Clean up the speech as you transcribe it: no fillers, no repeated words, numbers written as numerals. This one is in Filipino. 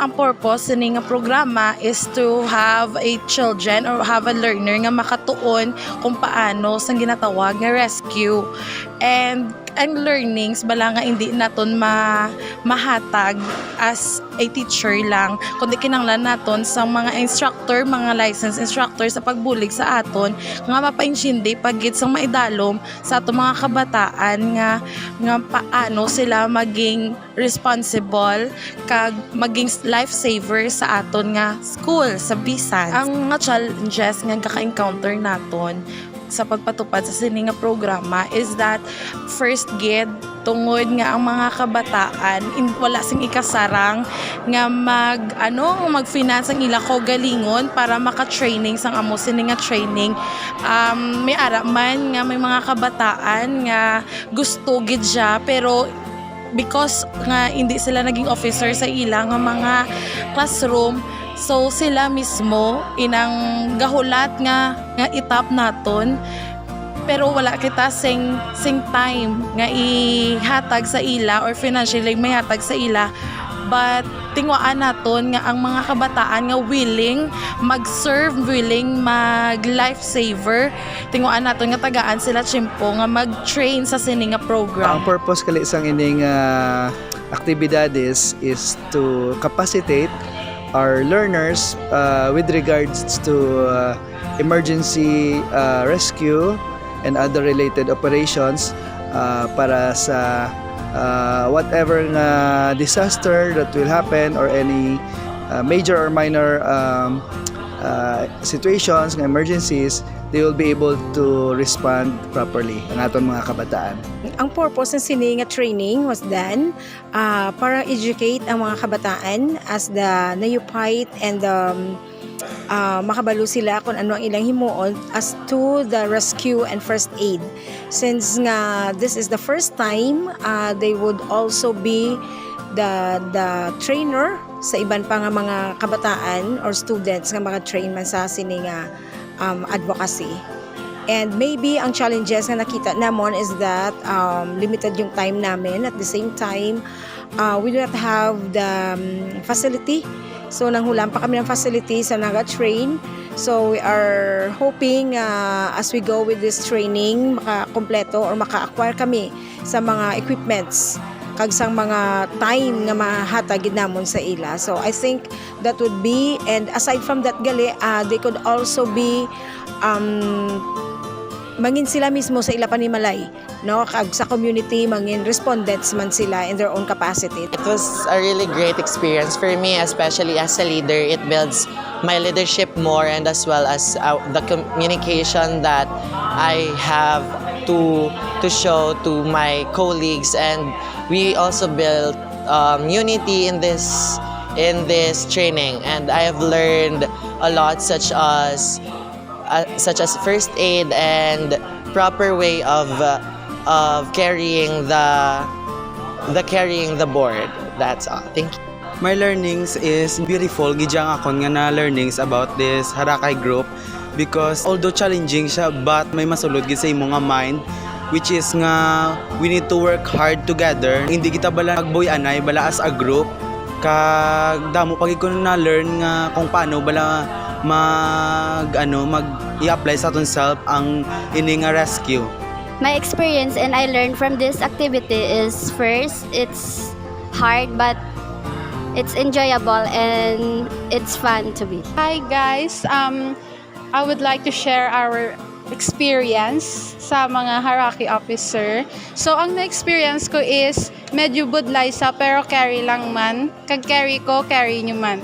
nga ang purpose sa nga programa is to have a children or have a learner nga makatuon kung paano sa ginatawag nga rescue. And ang learnings bala nga hindi naton mahatag as a teacher lang, kundi kinanglan naton sa mga instructor, mga licensed instructor sa pagbulig sa aton nga mapainsyindi pagit sang maidalom sa aton mga kabataan nga paano sila maging responsible kag maging lifesaver sa aton nga school sa bisan. Ang nga challenges nga kaka-encounter naton sa pagpatupad sa sini nga programa is that first gid tungod nga ang mga kabataan wala sing ikasarang nga mag-finance ang ila ko galingon para maka-training sang amo sini nga training. May ara man nga may mga kabataan nga gusto gid siya pero because nga hindi sila naging officer sa ilang mga classroom, so sila mismo inang gahulat nga itap naton pero wala kita sing time nga ihatag sa ila or financially may hatag sa ila, but tingwaan naton nga ang mga kabataan nga willing mag-serve, willing mag-lifesaver, tingwaan naton nga tagaan sila tsimpo nga mag-train sa sini nga program. Ang purpose kali isang ining aktibidades is to capacitate our learners with regards to emergency rescue and other related operations para sa whatever nga disaster that will happen or any major or minor situations, emergencies, they will be able to respond properly ang aton mga kabataan. Ang purpose ng sini nga training was done para educate ang mga kabataan as the neophyte and makabalo sila kung ano ang ilang himuon as to the rescue and first aid. Since nga this is the first time, they would also be the trainer sa iban pa nga mga kabataan or students nga maka-train man sa sini nga advocacy. And maybe ang challenges na nakita namon is that limited yung time namin. At the same time, we do not have the facility. So nanghulam pa kami ng facility sa naga-train. So we are hoping as we go with this training, makakompleto or maka-acquire kami sa mga equipments kag sang mga time nga mahatagid namon sa ila. So I think that would be, and aside from that gali, they could also be mangin sila mismo sa ila panimalay, no, kag sa community mangin respondents man sila in their own capacity. It was a really great experience for me, especially as a leader. It builds my leadership more, and as well as the communication that I have to show to my colleagues, and we also built unity in this training, and I have learned a lot, such as first aid and proper way of carrying the board. That's all. Thank you. My learnings is beautiful. Gidyang akon nga na learnings about this Harakay group because although challenging siya, but may masulod gid sa imo nga mind, which is nga we need to work hard together. Hindi kita bala magboy anay bala as a group, kag damo pagid ko na learn nga kung paano bala i-apply sa aton self ang ini nga rescue. My experience and I learned from this activity is, first, it's hard but it's enjoyable and it's fun to be. Hi guys, I would like to share our experience sa mga Haraki officer. So ang na-experience ko is medyo budlay sa pero carry lang man. Kag carry ko, carry nyo man.